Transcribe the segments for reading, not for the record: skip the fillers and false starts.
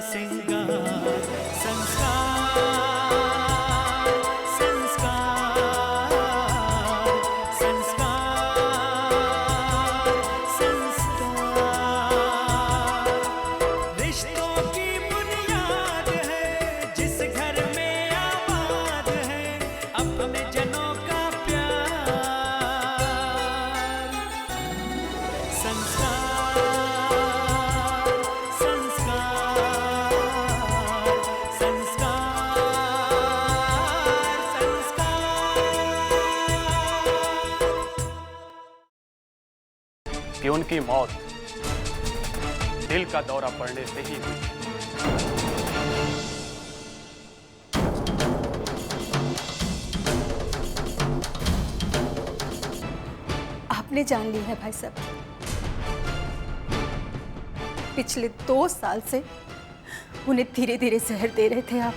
सिंगार संस्कार संस्कार संस्कार संस्कार रिश्तों की बुनियाद है जिस घर में आबाद है अपने जनों का प्यार संस्कार संस्कार कि उनकी मौत दिल का दौरा पड़ने से ही हुई। आपने जान ली है भाई साहब। पिछले 2 साल से उन्हें धीरे धीरे जहर दे रहे थे आप।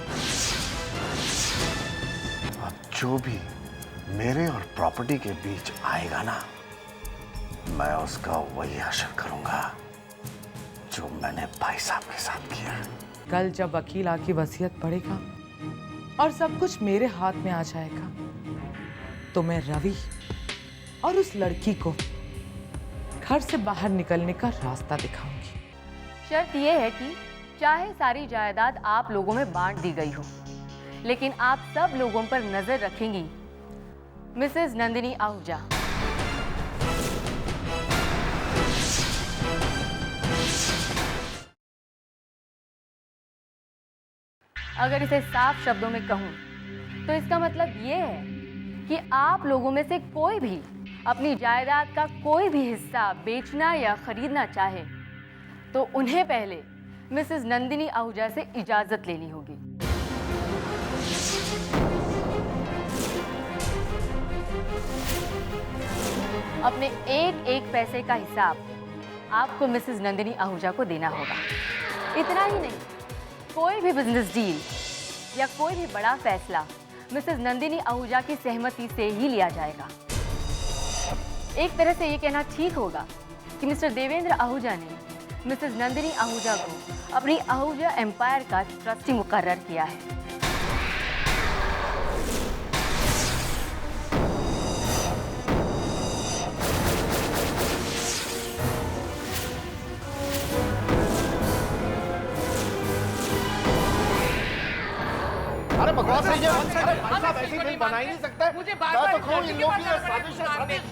अब जो भी मेरे और प्रॉपर्टी के बीच आएगा ना, मैं उसका वही असर करूंगा जो मैंने भाई साहब के साथ किया। कल जब वकील आके वसीयत पढ़ेगा और सब कुछ मेरे हाथ में आ जाएगा तो मैं रवि और उस लड़की को घर से बाहर निकलने का रास्ता दिखाऊंगी। शर्त यह है कि चाहे सारी जायदाद आप लोगों में बांट दी गई हो, लेकिन आप सब लोगों पर नजर रखेंगी मिसेस नंदिनी आहूजा। अगर इसे साफ शब्दों में कहूं तो इसका मतलब ये है कि आप लोगों में से कोई भी अपनी जायदाद का कोई भी हिस्सा बेचना या खरीदना चाहे तो उन्हें पहले मिसेस नंदिनी आहूजा से इजाजत लेनी होगी। अपने एक एक पैसे का हिसाब आपको मिसेस नंदिनी आहूजा को देना होगा। इतना ही नहीं, कोई भी बिजनेस डील या कोई भी बड़ा फैसला मिसेस नंदिनी आहूजा की सहमति से ही लिया जाएगा। एक तरह से ये कहना ठीक होगा कि मिस्टर देवेंद्र आहूजा ने मिसेस नंदिनी आहूजा को अपनी आहूजा एम्पायर का ट्रस्टी मुकर्रर किया है। अरे बकवास है ये। भाई साहब ऐसी फिल्म बना ही नहीं सकता। मुझे मैं तो कहूं इन लोगों की साजिश है, साजिश।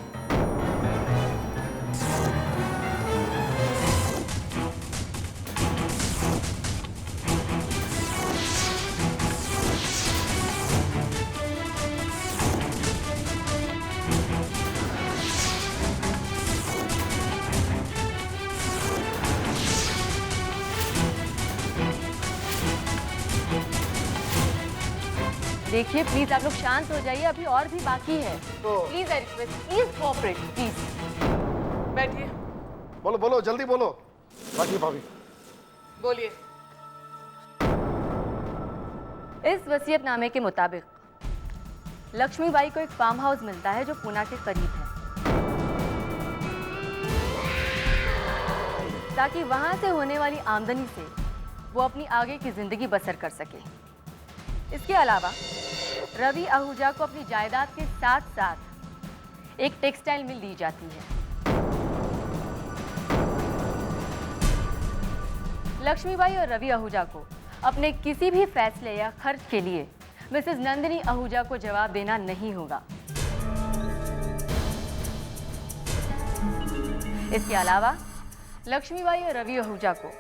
देखिए प्लीज आप लोग शांत हो जाइए, अभी और भी बाकी है। Please I request, please cooperate please. बैठिए। बोलो बोलो जल्दी बोलो। बाकी भाभी बोलिए। इस वसीयतनामे के मुताबिक लक्ष्मीबाई को एक फार्म हाउस मिलता है जो पुणे के करीब है, ताकि वहां से होने वाली आमदनी से वो अपनी आगे की जिंदगी बसर कर सके। इसके अलावा रवि आहूजा को अपनी जायदाद के साथ साथ एक टेक्सटाइल मिल दी जाती है। लक्ष्मीबाई और रवि आहूजा को अपने किसी भी फैसले या खर्च के लिए मिसेस नंदिनी आहूजा को जवाब देना नहीं होगा। इसके अलावा लक्ष्मीबाई और रवि आहूजा को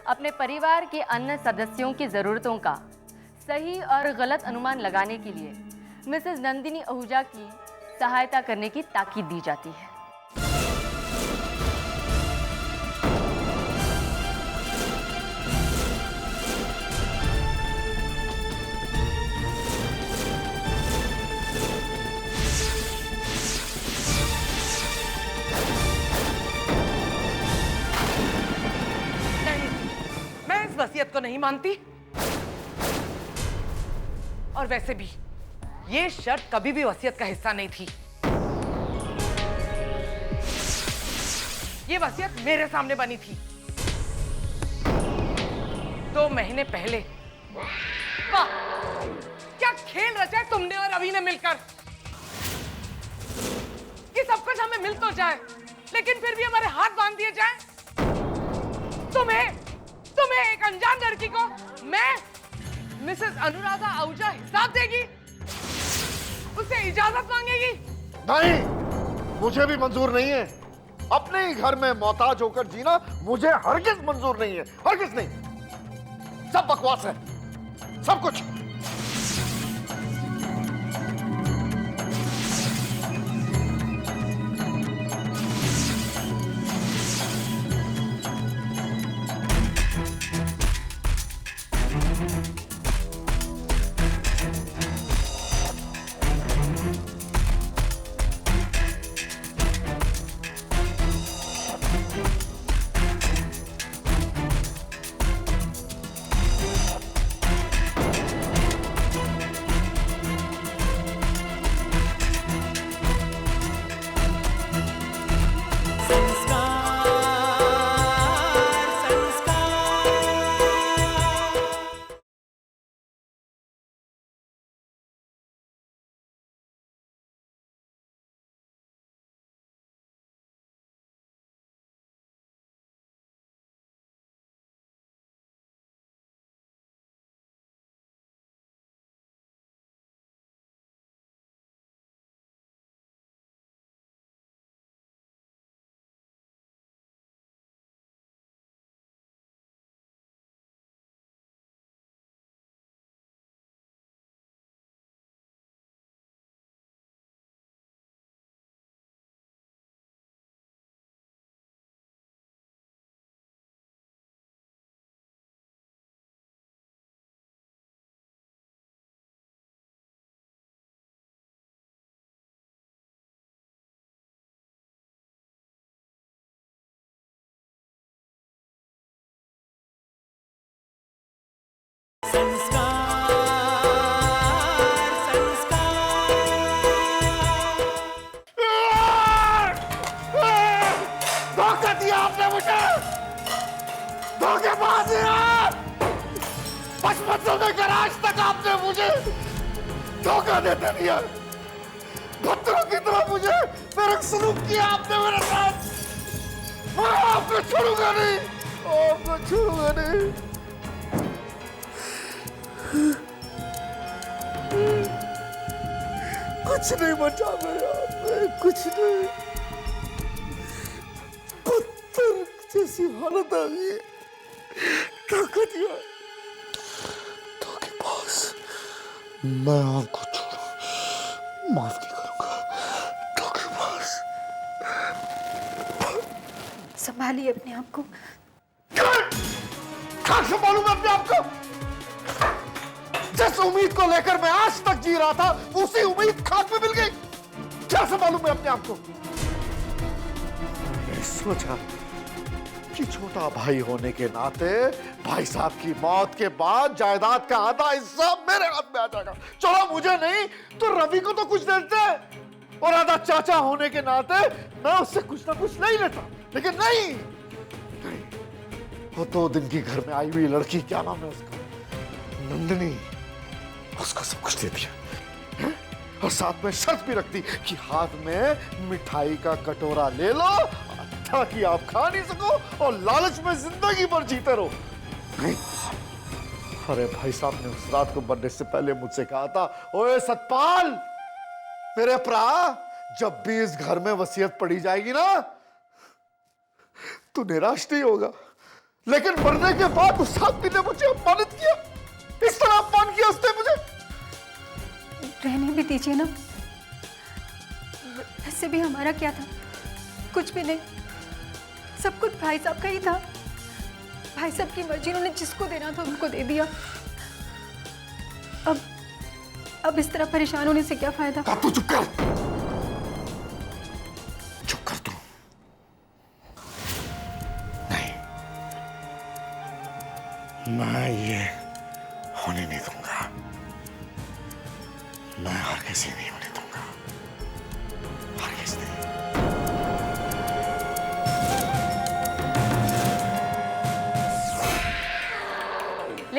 अपने परिवार के अन्य सदस्यों की ज़रूरतों का सही और गलत अनुमान लगाने के लिए मिसेस नंदिनी आहूजा की सहायता करने की ताकीद दी जाती है। नहीं, मैं इस वसीयत को नहीं मानती। और वैसे भी ये शर्त कभी भी वसीयत का हिस्सा नहीं थी। ये वसीयत मेरे सामने बनी थी। 2 महीने पहले। वाह, क्या खेल रचा है तुमने और रवि ने मिलकर कि सब कुछ हमें मिल तो जाए लेकिन फिर भी हमारे हाथ बांध दिए जाए। तुम्हें एक अनजान लड़की को मैं मिसेस अनुराधा आहूजा हिसाब देगी, उससे इजाजत मांगेगी? नहीं, मुझे भी मंजूर नहीं है। अपने ही घर में मोहताज होकर जीना मुझे हरगिज मंजूर नहीं है, हरगिज नहीं। सब बकवास है, सब कुछ। धोखा दिया आपने मुझे, धोखेबाज हैं आप। बचपन से लेकर आज तक आपने मुझे धोखा देते दिया, भत्तरों की तरह मुझे मेरा सलूक किया आपने मेरे साथ। मैं आपको छोड़ूंगा नहीं, आपको छोड़ूंगा नहीं। कुछ नहीं बचा मेरे हाथ में, कुछ नहीं। पत्थर जैसी हालत आ गई, धोखा दिया। धोखेबाज, मैं आपको छोड़ू, माफ नहीं करूंगा। धोखेबाज। संभालिए अपने आप को। क्या संभालूं मैं अपने आप को? जिस उम्मीद को लेकर मैं आज तक जी रहा था, उसी उम्मीद खाक में मिल गई। क्या संभालूं मैं अपने आप को? मैंने सोचा कि छोटा भाई होने के नाते भाई साहब की मौत के बाद जायदाद का आधा हिस्सा मेरे हाथ में आ जाएगा। चलो मुझे नहीं तो रवि को तो कुछ देते हैं, और आधा चाचा होने के नाते मैं उससे कुछ ना कुछ नहीं लेता। लेकिन नहीं, वो 2 दिन की घर में आई हुई लड़की, क्या नाम है उसका, नंदिनी, उसको सब कुछ दे दिया और साथ में शर्त भी रख दी कि हाथ में मिठाई का कटोरा ले लो ताकि आप खा नहीं सको और लालच में जिंदगी भर जीते रहो। नहीं, अरे भाई साहब ने उस रात को मरने से पहले मुझसे कहा था, ओए सतपाल मेरे भरा, जब भी इस घर में वसीयत पड़ी जाएगी ना तू निराश नहीं होगा। लेकिन मरने के बाद उस आदमी ने मुझे अपमानित किया, इस तरह अपमान किया उसने मुझे। रहने भी दीजिए ना, वैसे भी हमारा क्या था, कुछ भी नहीं। सब कुछ भाई साहब का ही था। भाई साहब की मर्जी, उन्होंने जिसको देना था उनको दे दिया। अब इस तरह परेशान होने से क्या फायदा? तू चुप कर, चुप कर तू। नहीं, मैं ये होने नहीं दूंगा, मैं हर किसी नहीं होने दूंगा, हर किसी नहीं।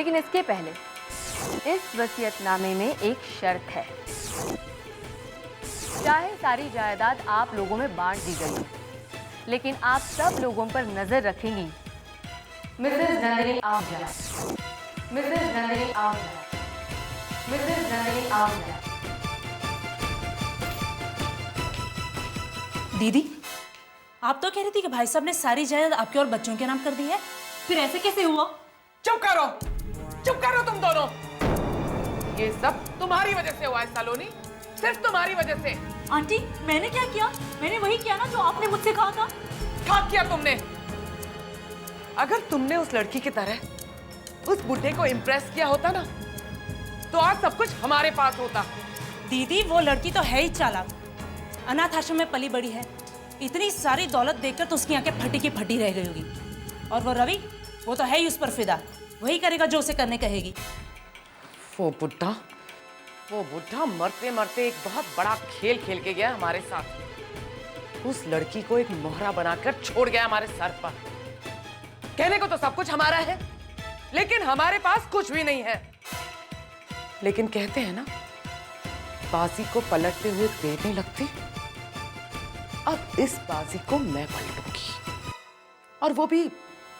लेकिन इसके पहले इस वसीयतनामे में एक शर्त है। चाहे सारी जायदाद आप लोगों में बांट दी गई हो, लेकिन आप सब लोगों पर नजर रखेंगी Mrs Nandini Ahuja, Mrs Nandini Ahuja, Mrs Nandini Ahuja. दीदी, आप तो कह रही थी कि भाई साहब ने सारी जायदाद आपके और बच्चों के नाम कर दी है, फिर ऐसे कैसे हुआ? चुप करो तुम दोनों। ये सब तुम्हारी वजह से हुआ है सलोनी, सिर्फ तुम्हारी वजह से। आंटी, मैंने क्या किया? मैंने वही किया ना जो आपने मुझसे कहा था। क्या किया तुमने? अगर तुमने उस लड़की की तरह उस बुढ़े को इम्प्रेस किया होता ना, तो आज सब कुछ हमारे पास होता। दीदी, वो लड़की तो है ही चालाक, अनाथ आश्रम में पली बड़ी है, इतनी सारी दौलत देखकर तो उसकी आंखें फटी की फटी रह गई होगी। और वो रवि, वो तो है ही उस पर फिदा, वही करेगा जो उसे करने कहेगी। वो बुढ़ा मरते मरते एक बहुत बड़ा खेल खेल के गया हमारे साथ। उस लड़की को एक मोहरा बनाकर छोड़ गया हमारे सर पर। कहने को तो सब कुछ हमारा है, लेकिन हमारे पास कुछ भी नहीं है। लेकिन कहते हैं ना, बाजी को पलटते हुए देर नहीं लगती। अब इस बाजी को मैं पलटूंगी, और वो भी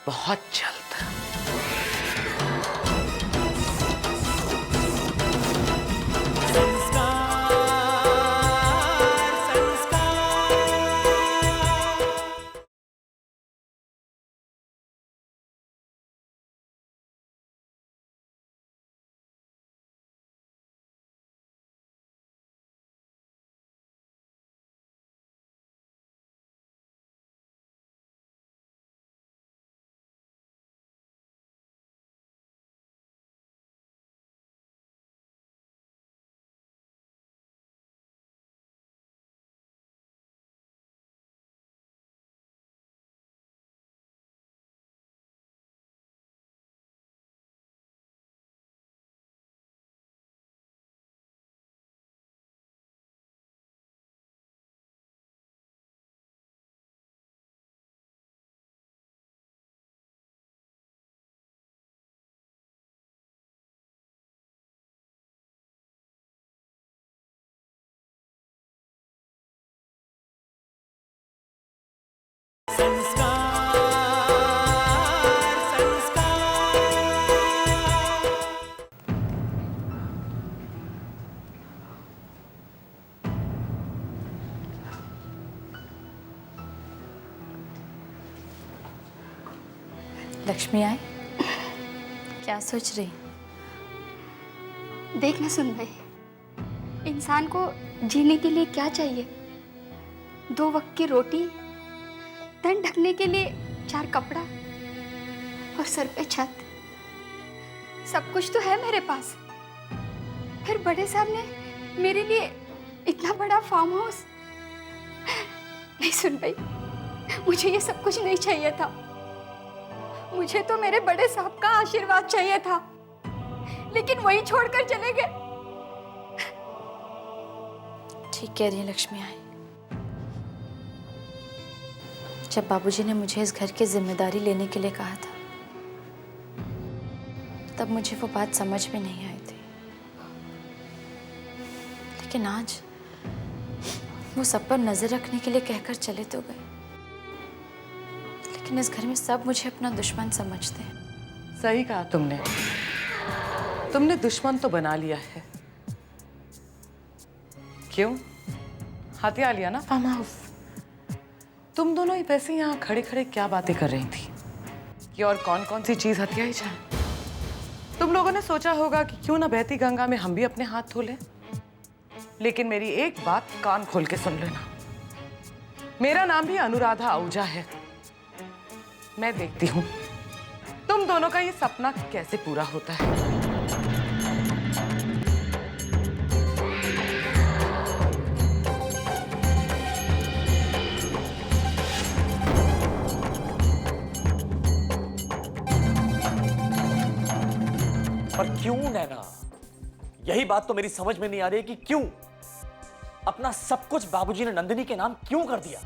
बहुत जल्द। लक्ष्मी आए? क्या सोच रही? देख ना सुन भाई, इंसान को जीने के लिए क्या चाहिए? 2 वक्त की रोटी, तन ढकने के लिए 4 कपड़ा और सर पे छत। सब कुछ तो है मेरे पास। फिर बड़े साहब ने मेरे लिए इतना बड़ा फार्म हाउस। नहीं सुन भाई, मुझे ये सब कुछ नहीं चाहिए था। मुझे तो मेरे बड़े साहब का आशीर्वाद चाहिए था, लेकिन वही छोड़कर चले गए। ठीक कह रही है लक्ष्मी आई। जब बाबूजी ने मुझे इस घर की जिम्मेदारी लेने के लिए कहा था, तब मुझे वो बात समझ में नहीं आई थी। लेकिन आज वो सब पर नजर रखने के लिए कहकर चले तो गए, लेकिन इस घर में सब मुझे अपना दुश्मन समझते हैं। सही कहा तुमने दुश्मन तो बना लिया है। क्यों? हथिया लिया ना फार्म हाउस। तुम दोनों ही वैसे यहाँ खड़े खड़े क्या बातें कर रही थी कि और कौन कौन सी चीज हथियाई जाए। तुम लोगों ने सोचा होगा कि क्यों ना बहती गंगा में हम भी अपने हाथ धो लें। लेकिन मेरी एक बात कान खोल के सुन लेना, मेरा नाम भी अनुराधा आहूजा है। मैं देखती हूँ तुम दोनों का ये सपना कैसे पूरा होता है। पर क्यों नैना? यही बात तो मेरी समझ में नहीं आ रही कि क्यों अपना सब कुछ बाबूजी ने नंदिनी के नाम क्यों कर दिया।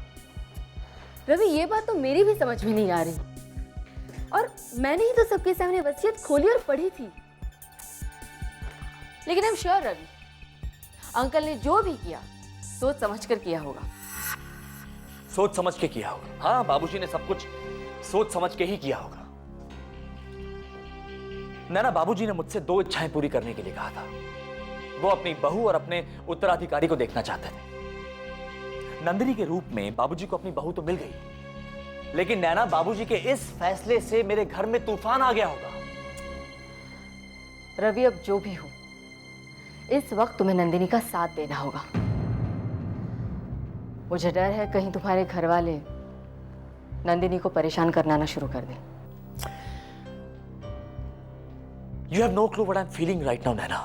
रवि, ये बात तो मेरी भी समझ में नहीं आ रही। और मैंने ही तो सबके सामने वसीयत खोली और पढ़ी थी। लेकिन I am sure Ravi, uncle ने जो भी किया सोच समझ कर किया होगा। सोच समझ के किया होगा। हाँ, बाबूजी ने सब कुछ सोच समझ के ही किया होगा। नैना, बाबूजी ने मुझसे 2 इच्छाएं पूरी करने के लिए कहा था। वो अपनी बहू और अपने उत्तराधिकारी को देखना चाहते थे। नंदिनी के रूप में बाबूजी को अपनी बहू तो मिल गई, लेकिन नैना, बाबूजी के इस फैसले से मेरे घर में तूफान आ गया होगा। रवि, अब जो भी हो, इस वक्त तुम्हें नंदिनी का साथ देना होगा। मुझे डर है कहीं तुम्हारे घर वाले नंदिनी को परेशान करना ना शुरू कर दें। You have no clue what I'm feeling right now, नैना।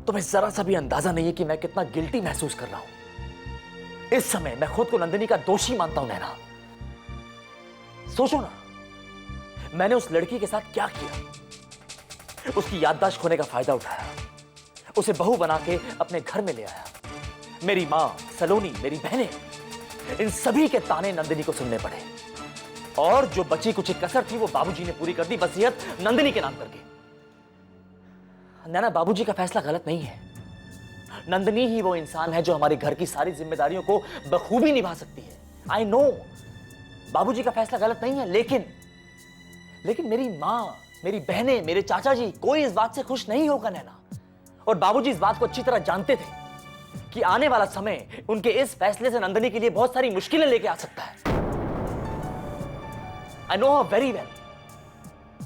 तुम्हें जरा सा भी अंदाजा नहीं है कि मैं कितना गिल्टी महसूस कर रहा हूं। इस समय मैं खुद को नंदिनी का दोषी मानता हूं, नैना। सोचो ना, मैंने उस लड़की के साथ क्या किया। उसकी याददाश्त खोने का फायदा उठाया, उसे बहू बना के अपने घर में ले आया। मेरी मां, सलोनी, मेरी बहनें, इन सभी के ताने नंदिनी को सुनने पड़े। और जो बची कुछ कसर थी वो बाबूजी ने पूरी कर दी, वसीयत नंदिनी के नाम करके। नैना, बाबूजी का फैसला गलत नहीं है। नंदिनी ही वो इंसान है जो हमारे घर की सारी जिम्मेदारियों को बखूबी निभा सकती है। आई नो बाबूजी का फैसला गलत नहीं है, लेकिन मेरी मां, मेरी बहनें, मेरे चाचा जी, कोई इस बात से खुश नहीं होगा, नैना। और बाबूजी इस बात को अच्छी तरह जानते थे कि आने वाला समय उनके इस फैसले से नंदिनी के लिए बहुत सारी मुश्किलें लेके आ सकता है। I know her very well.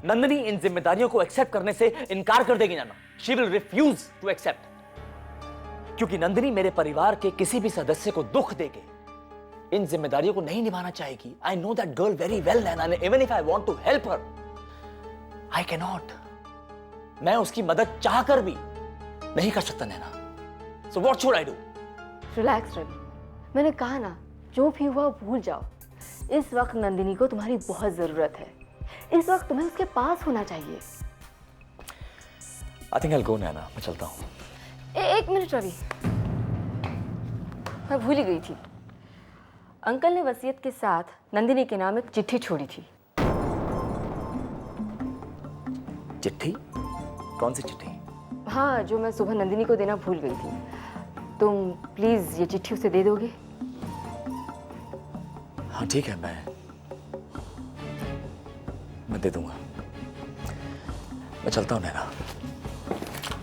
Nandini इन जिम्मेदारियों को एक्सेप्ट करने से इनकार कर देगी, Naina. She will refuse to accept, क्योंकि नंदिनी मेरे परिवार के किसी भी सदस्य को दुख देके इन जिम्मेदारियों को नहीं निभाना चाहेगी। I know that girl very well, Naina. Even if I want to help her, I can not. मैं उसकी मदद चाहकर भी नहीं कर सकता, Naina. So what should I do? Relax Ravi, मैंने कहा ना, जो भी हुआ भूल जाओ। इस वक्त नंदिनी को तुम्हारी बहुत जरूरत है। इस वक्त तुम्हें उसके पास होना चाहिए। I think I will go, Naina. मैं चलता हूं। एक मिनट रवि, मैं भूल ही गई थी। अंकल ने वसीयत के साथ नंदिनी के नाम एक चिट्ठी छोड़ी थी। चिट्ठी? कौन सी चिट्ठी? हाँ, जो मैं सुबह नंदिनी को देना भूल गई थी। तुम प्लीज ये चिट्ठी उसे दे दोगे? हाँ ठीक है, मैं दे दूंगा। मैं चलता हूं, नैना।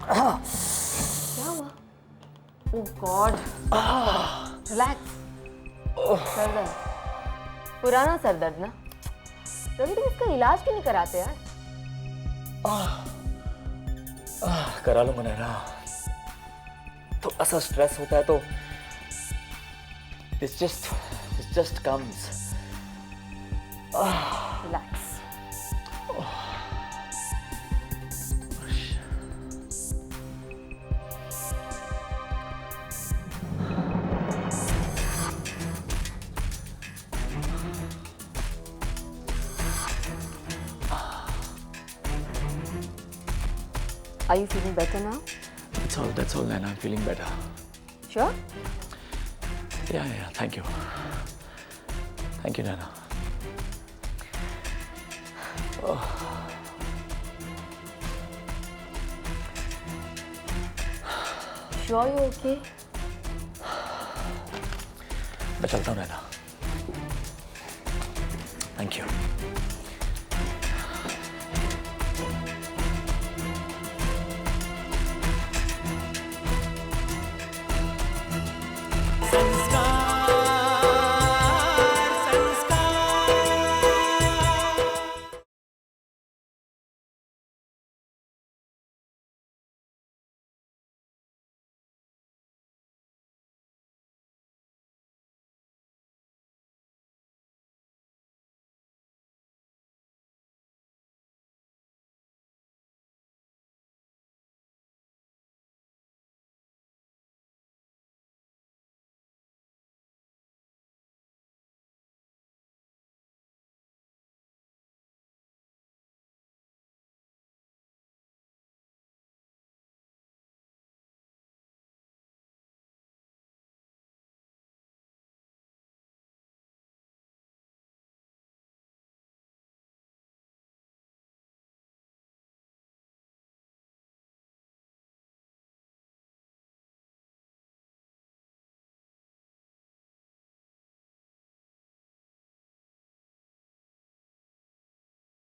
क्या हुआ? ओह गॉड, रिलैक्स। सरदर्द, पुराना सरदर्द ना? रवि, तुम इसका इलाज क्यों नहीं कराते यार? करा लूंगा, नैना। तो ऐसा स्ट्रेस होता है तो This just comes. Relax. Are you feeling better now? That's all, Nana. I'm feeling better. Sure? Yeah. Thank you. Thank you, Nana. Sure you're okay? मैं चलता हूँ, नैना। Thank you.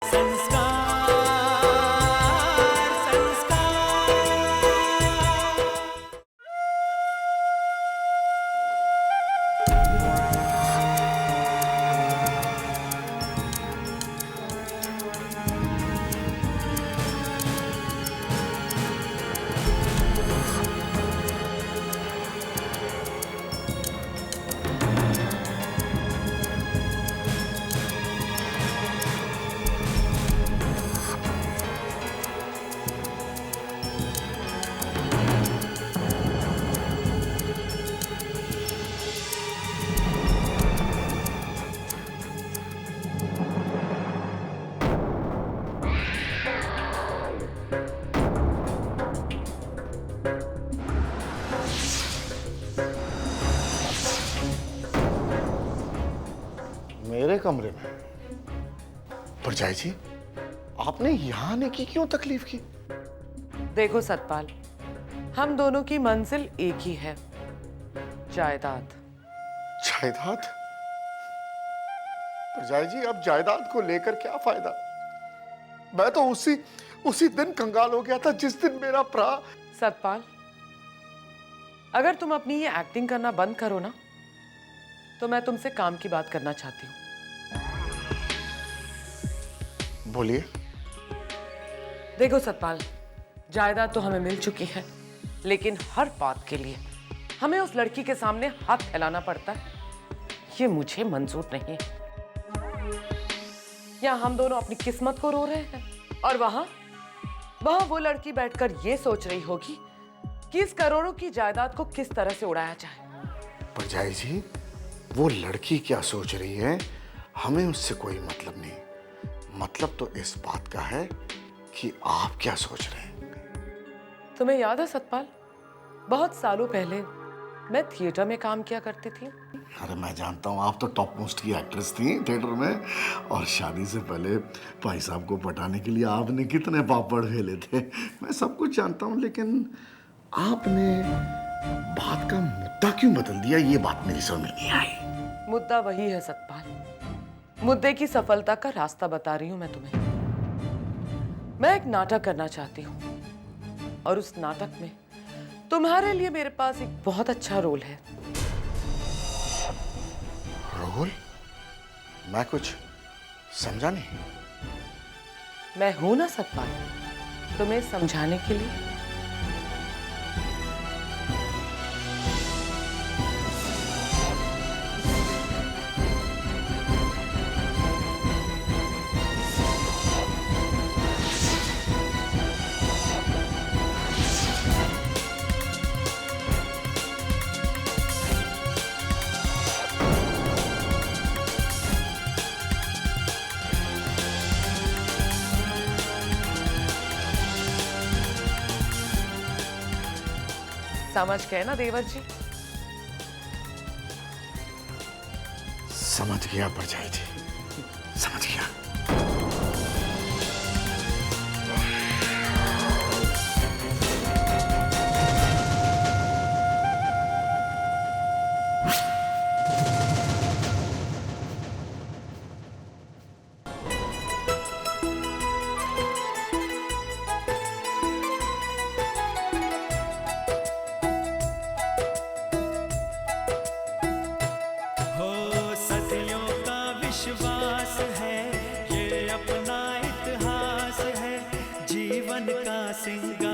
संस्कार संस्कार। मेरे कमरे में? परजाई जी, आपने यहां आने की क्यों तकलीफ की? देखो सतपाल, हम दोनों की मंजिल एक ही है, जायदाद। जायदाद? परजाई जी, अब जायदाद को लेकर क्या फायदा? मैं तो उसी दिन कंगाल हो गया था जिस दिन मेरा भरा। सतपाल, अगर तुम अपनी ये एक्टिंग करना बंद करो ना, तो मैं तुमसे काम की बात करना चाहती हूँ। बोलिए। देखो सतपाल, जायदाद तो हमें मिल चुकी है, लेकिन हर बात के लिए हमें उस लड़की के सामने हाथ फैलाना पड़ता है। ये मुझे मंजूर नहीं है। यहाँ हम दोनों अपनी किस्मत को रो रहे हैं, और वहां वो लड़की बैठकर ये सोच रही होगी कि इस करोड़ों की जायदाद को किस तरह से उड़ाया जाए। परजाई जी, वो लड़की क्या सोच रही है, हमें उससे कोई मतलब नहीं। मतलब तो इस बात का है कि आप क्या सोच रहे हैं। तुम्हें याद है सतपाल, बहुत सालों पहले मैं थिएटर में काम किया करती थी। अरे मैं जानता हूँ, आप तो टॉप मोस्ट की एक्ट्रेस थी थिएटर में, और शादी से पहले भाई साहब को पटाने के लिए आपने कितने पापड़ खेले थे, मैं सब कुछ जानता हूँ। लेकिन आपने बात का मुद्दा क्यों बदल दिया, ये बात मेरी समझ में नहीं आई। मुद्दा वही है सतपाल, मुद्दे की सफलता का रास्ता बता रही हूं मैं तुम्हें। मैं एक नाटक करना चाहती हूँ, और उस नाटक में तुम्हारे लिए मेरे पास एक बहुत अच्छा रोल है। रोल? मैं कुछ समझा नहीं। मैं हूं ना सतपाल, तुम्हें समझाने के लिए। समझ गए ना देवर जी? समझ गया परजाई जी, समझ गया। है, ये अपना इतिहास है, जीवन का सिंगार